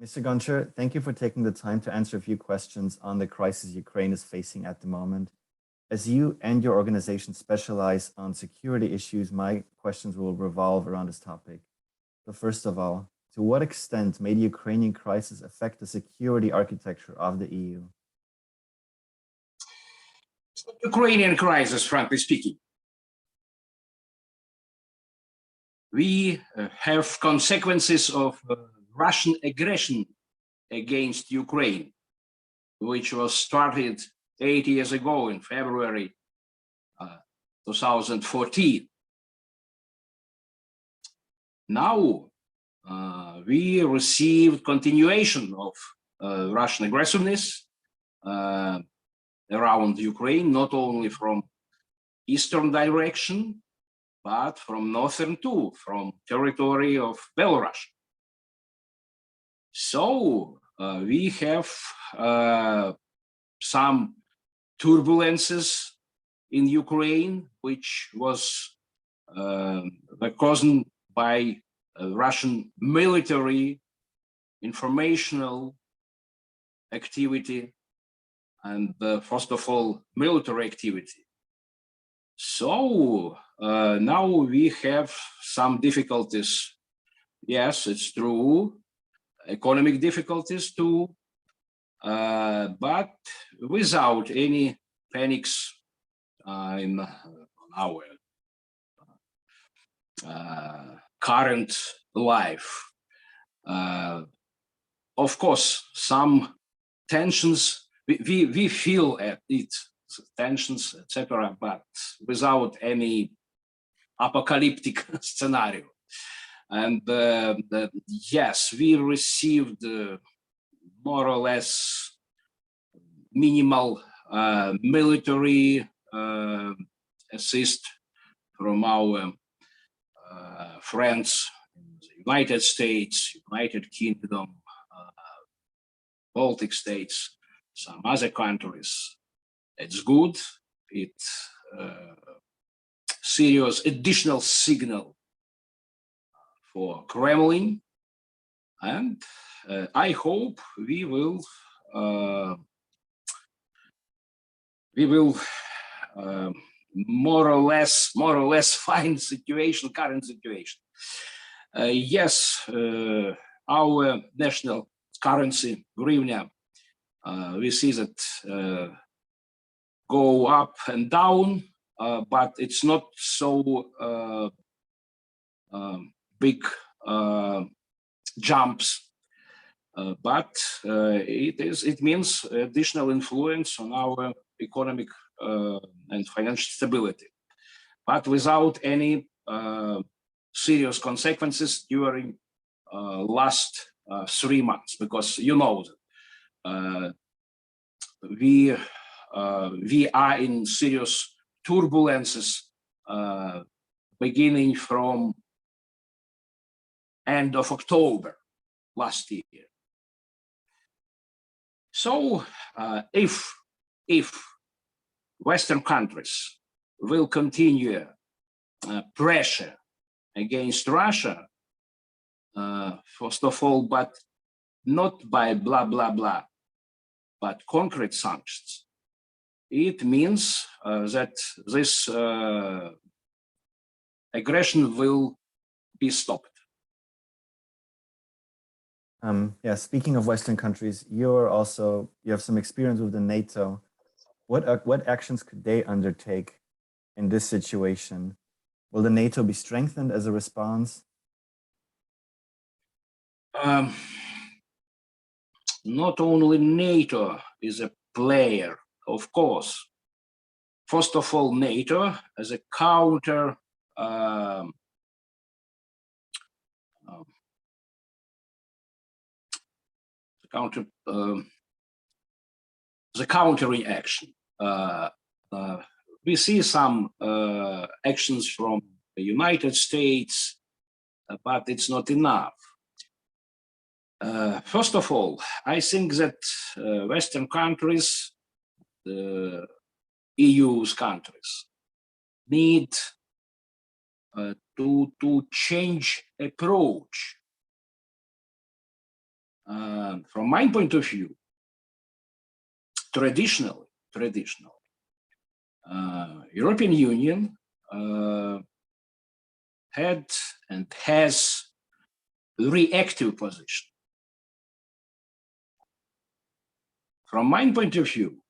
Mr. Gonchar, thank you for taking the time to answer a few questions on the crisis Ukraine is facing at the moment. As you and your organization specialize on security issues, my questions will revolve around this topic. So first of all, to what extent may the Ukrainian crisis affect the security architecture of the EU? Ukrainian crisis, frankly speaking. We have consequences of Russian aggression against Ukraine, which was started 8 years ago in February 2014. Now we received continuation of Russian aggressiveness around Ukraine, not only from eastern direction, but from northern too, from territory of Belarus. So we have some turbulences in Ukraine, which was caused by Russian military informational activity and first of all, military activity. So now we have some difficulties. Yes, it's true. Economic difficulties too, but without any panics in our current life. Of course, some tensions, we feel it, tensions, etc., but without any apocalyptic scenario. And yes, we received more or less minimal military assist from our friends in the United States, United Kingdom, Baltic states, some other countries. It's good. It's serious additional signal for Kremlin, and I hope we will more or less find situation, current situation. Yes, our national currency, hryvnia, we see that go up and down, but it's not so big jumps, but it means additional influence on our economic and financial stability, but without any serious consequences during last 3 months, because you know we are in serious turbulences beginning from end of October last year. So if Western countries will continue pressure against Russia, first of all, but not by blah, blah, blah, but concrete sanctions, it means that this aggression will be stopped. Yeah, speaking of Western countries, you have some experience with the NATO. What actions could they undertake in this situation? Will the NATO be strengthened as a response? Not only NATO is a player, of course. First of all, NATO as a counter the countering action. We see some actions from the United States, but it's not enough. First of all, I think that Western countries, the EU's countries, need to change approach from my point of view, traditionally, European Union had and has reactive position. From my point of view,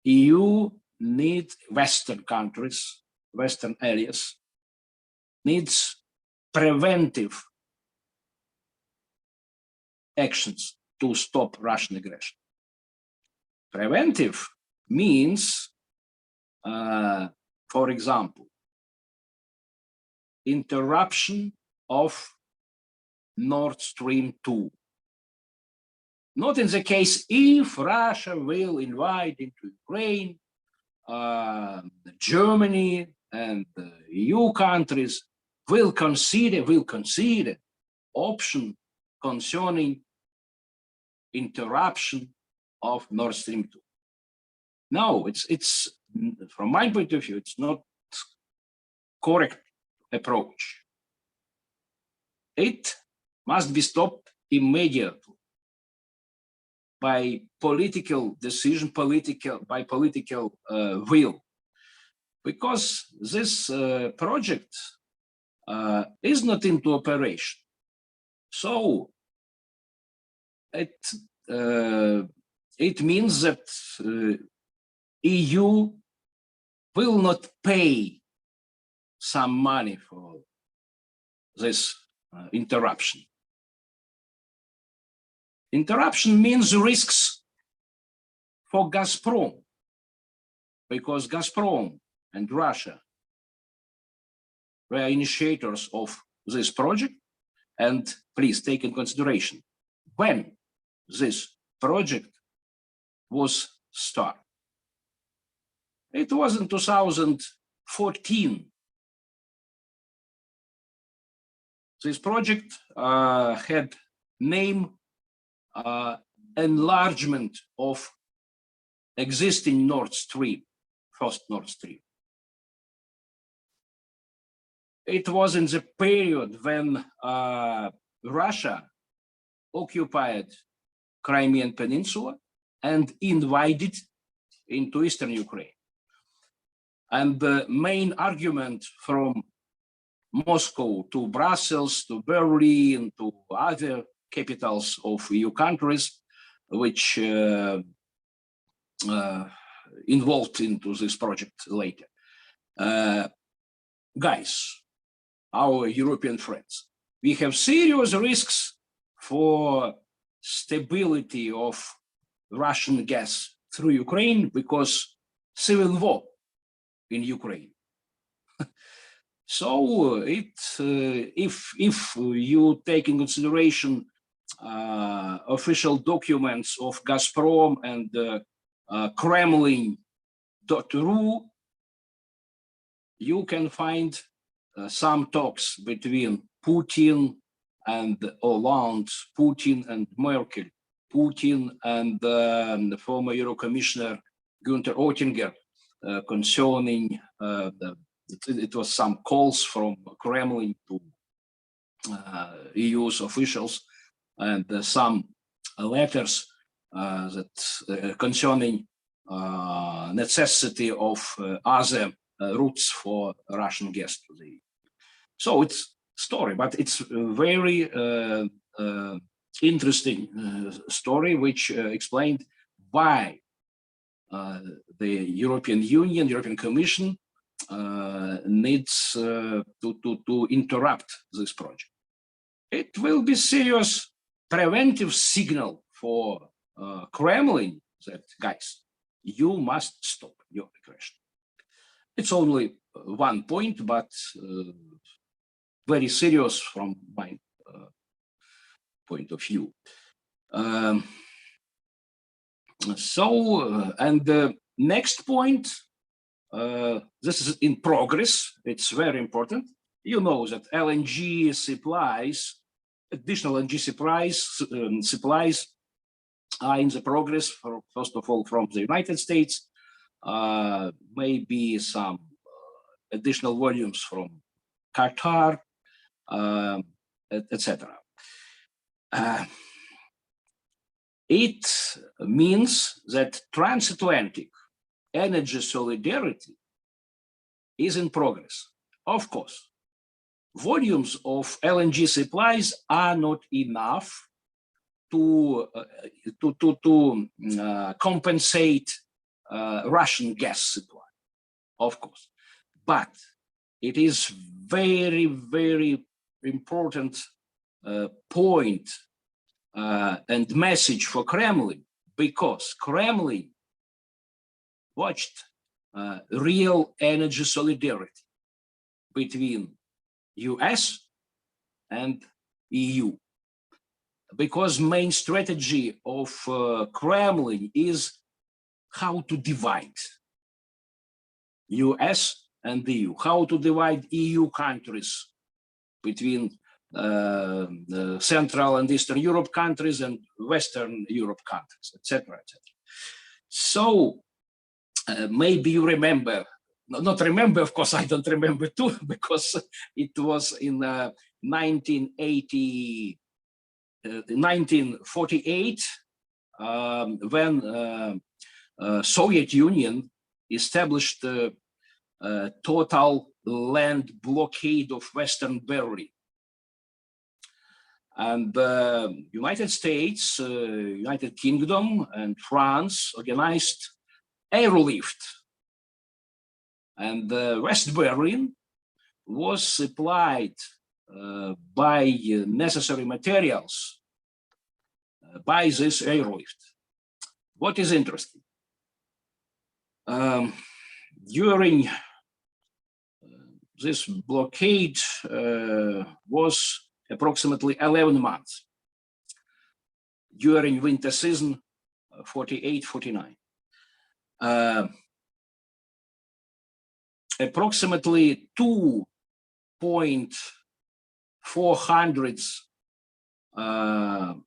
EU needs Western countries, Western areas, needs preventive actions to stop Russian aggression. Preventive means, for example, interruption of Nord Stream 2. Not in the case if Russia will invade into Ukraine, Germany and EU countries will consider option concerning interruption of Nord Stream 2. No, it's from my point of view, it's not correct approach. It must be stopped immediately by political decision, by political will, because this project is not into operation. So it means that EU will not pay some money for this interruption. Interruption means risks for Gazprom, because Gazprom and Russia were initiators of this project. And please take in consideration when this project was started. It was in 2014. This project had name enlargement of existing Nord Stream, first Nord Stream. It was in the period when Russia occupied Crimean Peninsula and invaded into Eastern Ukraine. And the main argument from Moscow to Brussels, to Berlin, to other capitals of EU countries, which involved into this project later. Guys, our European friends, we have serious risks for stability of Russian gas through Ukraine because civil war in Ukraine. So if you take in consideration official documents of Gazprom and Kremlin.ru, you can find some talks between Putin and Hollande, Putin and Merkel, Putin and the former Euro Commissioner Günther Oettinger concerning it was some calls from Kremlin to EU's officials and some letters that concerning necessity of other routes for Russian gas to the EU. So it's story, but it's a very interesting story which explained why the European Union, European Commission needs to interrupt this project. It will be serious preventive signal for Kremlin that, guys, you must stop your aggression. It's only one point, but very serious from my point of view. And the next point, this is in progress. It's very important. You know that LNG supplies, additional LNG supplies are in the progress, first of all, from the United States, maybe some additional volumes from Qatar, etc. It means that transatlantic energy solidarity is in progress. Of course, volumes of LNG supplies are not enough to compensate Russian gas supply, of course. But it is very, very important point and message for Kremlin, because Kremlin watched real energy solidarity between US and EU, because main strategy of Kremlin is how to divide US and EU, how to divide EU countries between Central and Eastern Europe countries and Western Europe countries, etc., etc. So maybe you remember, not remember, of course, I don't remember too, because it was in 1948 when Soviet Union established the total land blockade of Western Berlin. And United States, United Kingdom, and France organized airlift. And West Berlin was supplied by necessary materials by this airlift. What is interesting? During this blockade was approximately 11 months during winter season 48-49. Approximately 2.4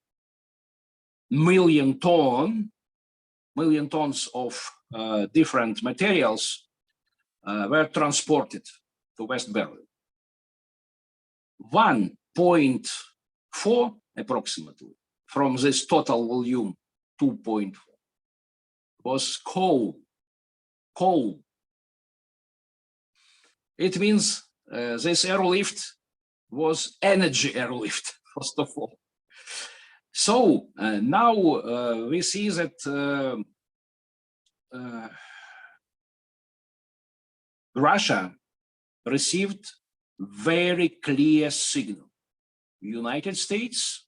million tons of different materials were transported to West Berlin. 1.4 approximately from this total volume, 2.4 was coal. It means this airlift was energy airlift, first of all. So now we see that Russia received very clear signal. United States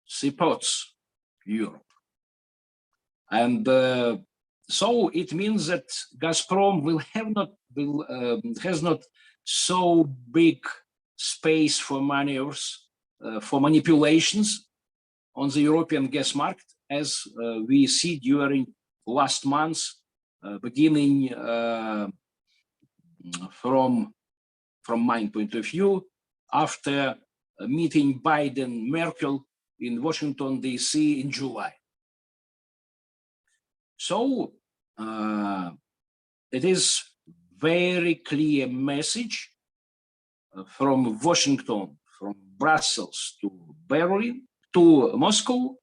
supports Europe. And so it means that Gazprom has not so big space for maneuvers, for manipulations on the European gas market, as we see during last months, beginning from my point of view, after meeting Biden-Merkel in Washington, D.C. in July. So it is very clear message from Washington, from Brussels to Berlin, to Moscow,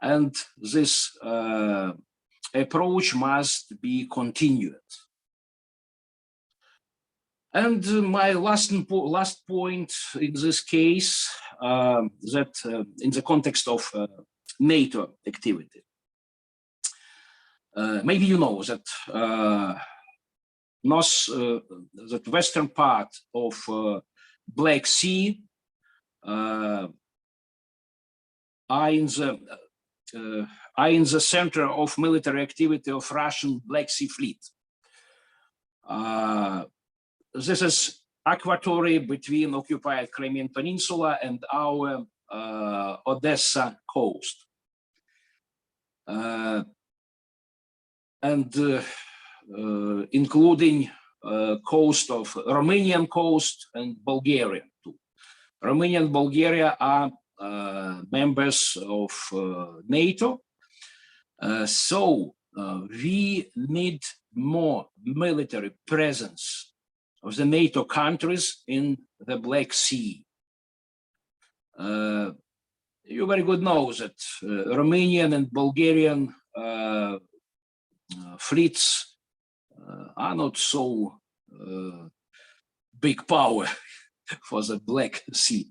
and this approach must be continued. And my last point in this case, that in the context of NATO activity. Maybe you know that that western part of Black Sea are in the center of military activity of Russian Black Sea Fleet. This is equatory between occupied Crimean Peninsula and our Odessa coast. And including coast of Romanian coast and Bulgaria too. Romania and Bulgaria are members of NATO. So we need more military presence of the NATO countries in the Black Sea. you very good know that Romanian and Bulgarian fleets are not so big power for the Black Sea.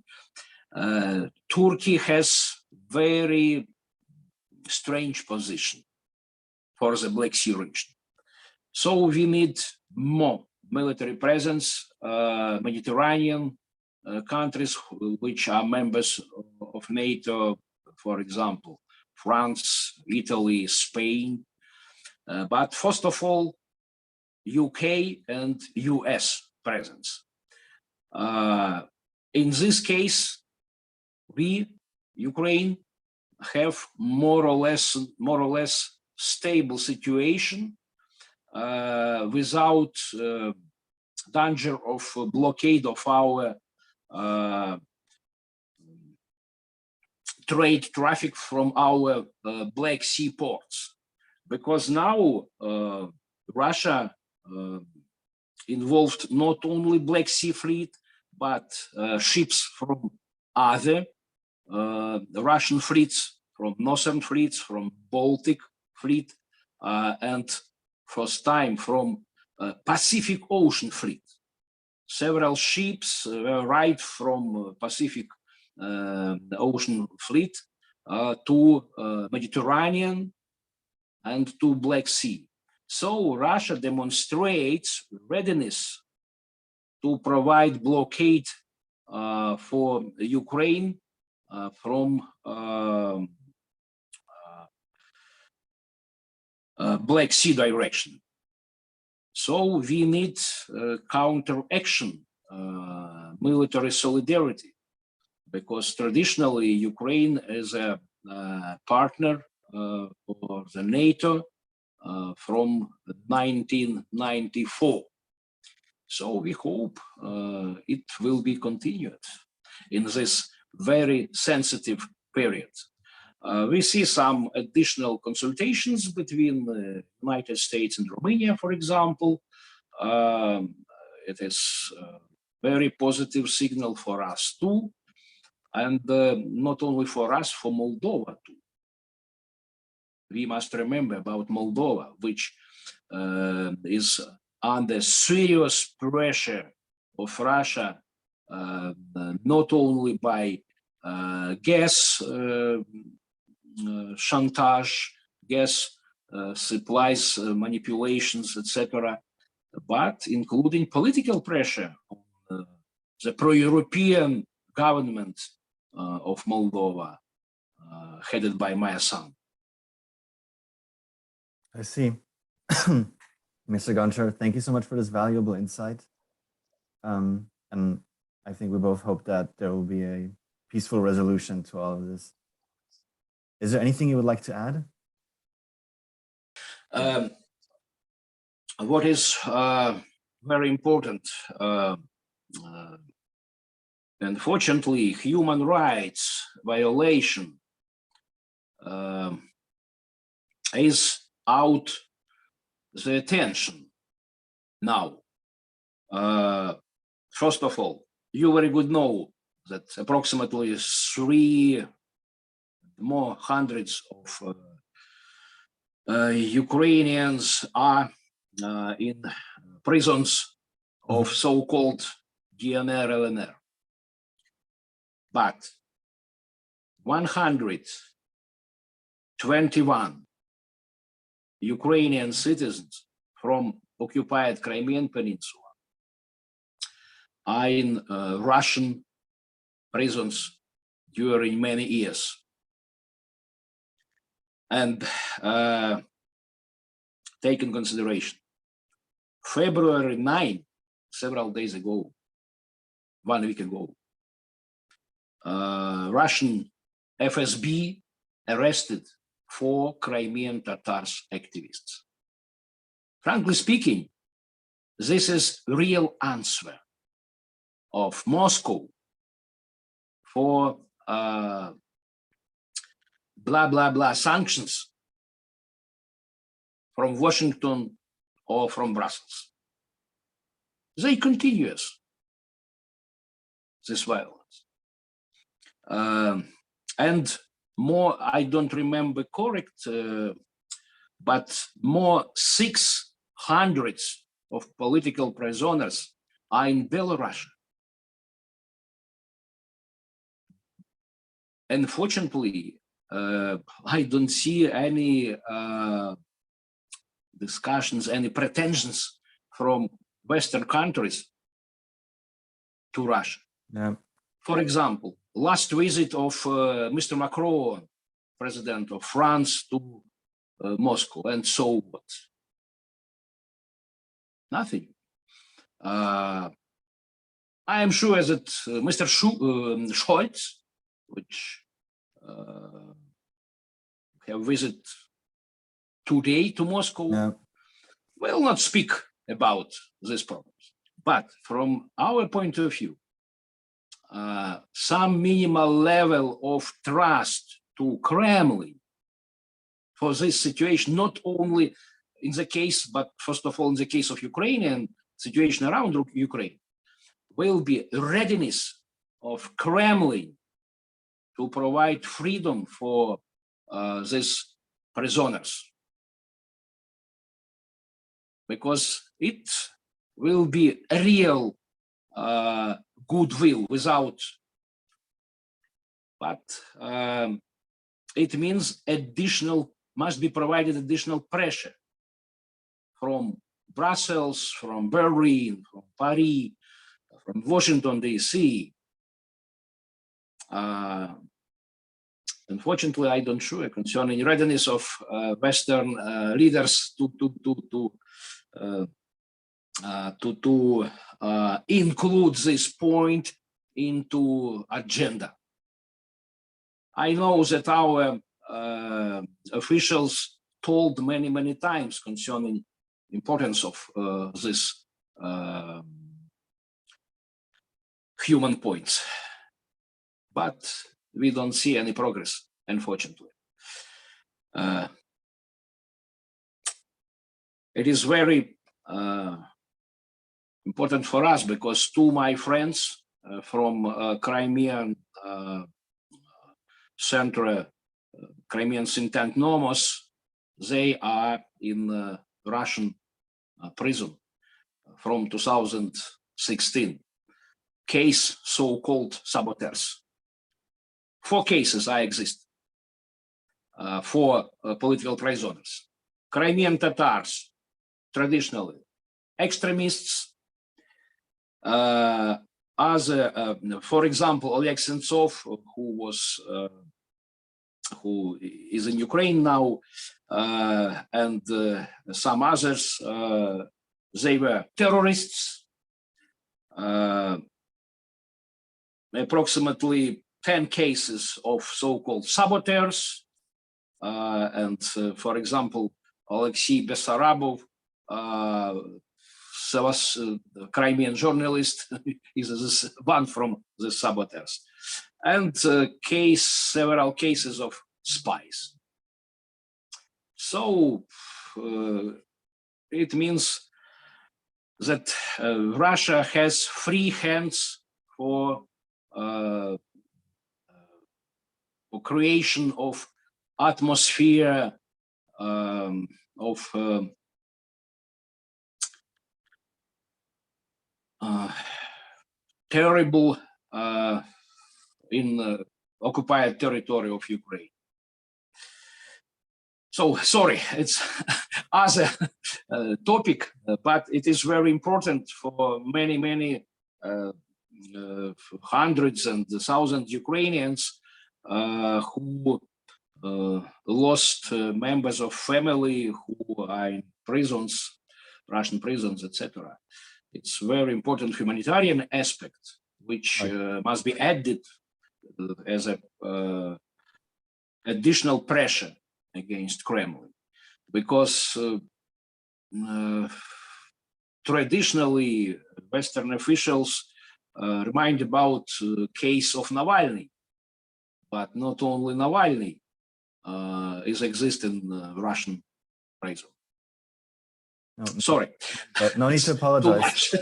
Turkey has very strange position for the Black Sea region. So we need more military presence, Mediterranean countries which are members of NATO, for example, France, Italy, Spain, but first of all, UK and US presence. In this case, we, Ukraine, have more or less stable situation without danger of blockade of our trade traffic from our Black Sea ports, because now Russia involved not only Black Sea fleet, but ships from other Russian fleets, from Northern fleets, from Baltic fleet, and first time from Pacific Ocean fleet. Several ships arrived from Pacific Ocean fleet to Mediterranean and to Black Sea. So Russia demonstrates readiness to provide blockade for Ukraine from Black Sea direction. So we need counteraction, military solidarity, because traditionally Ukraine is a partner for the NATO from 1994. So we hope it will be continued in this very sensitive period. We see some additional consultations between the United States and Romania, for example. It is a very positive signal for us too, and not only for us, for Moldova too. We must remember about Moldova, which is under serious pressure of Russia, not only by gas chantage, gas supplies manipulations, etc., but including political pressure on the pro-European government of Moldova, headed by my son. I see. Mr. Gonchar, thank you so much for this valuable insight. And I think we both hope that there will be a peaceful resolution to all of this. Is there anything you would like to add? What is very important, unfortunately, human rights violation is out the attention now. First of all, you very good know that approximately 3 more hundreds of Ukrainians are in prisons of so-called DNR, LNR. But 121 Ukrainian citizens from occupied Crimean Peninsula are in Russian prisons during many years. And take in consideration, February 9, several days ago, 1 week ago, Russian FSB arrested 4 Crimean Tatars activists. Frankly speaking, this is real answer of Moscow for blah, blah, blah sanctions from Washington or from Brussels. They continue this violence. and more, I don't remember correct, but more 600 of political prisoners are in Belarus. Unfortunately, I don't see any discussions, any pretensions from Western countries to Russia. Yeah. For example, last visit of Mr. Macron, president of France, to Moscow, and so what? Nothing. I am sure that Mr. Scholz, which have visited today to Moscow, Yeah. will not speak about these problems. But from our point of view, some minimal level of trust to Kremlin for this situation, not only in the case, but first of all, in the case of Ukrainian situation around Ukraine, will be readiness of Kremlin to provide freedom for these prisoners. Because it will be a real goodwill without, but it means must be provided additional pressure from Brussels, from Berlin, from Paris, from Washington, D.C. Unfortunately, I don't sure concerning readiness of Western leaders to include this point into agenda. I know that our officials told many times concerning importance of this human points, but we don't see any progress, unfortunately. It is very important for us because two of my friends from Crimean Center, Crimean think tank Nomos, they are in Russian prison from 2016. Case so-called saboteurs. 4 cases exist for political prisoners. Crimean Tatars, traditionally extremists. For example, Oleg Sentsov, who is in Ukraine now, and some others, they were terrorists. Approximately 10 cases of so-called saboteurs, and for example, Alexei Bessarabov, Crimean journalist, is one from the saboteurs, and several cases of spies. So it means that Russia has free hands for creation of atmosphere of terrible in occupied territory of Ukraine. So sorry, it's other topic, but it is very important for many hundreds and thousands Ukrainians who lost members of family, who are in prisons, Russian prisons, etc. It's very important humanitarian aspect, which must be added as a additional pressure against Kremlin, because traditionally Western officials remind about case of Navalny, but not only Navalny exists in Russian prison. No, sorry. No need to apologize.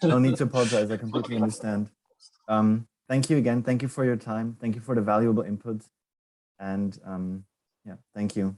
No need to apologize. I completely understand. thank you again. Thank you for your time. Thank you for the valuable input. And yeah, thank you.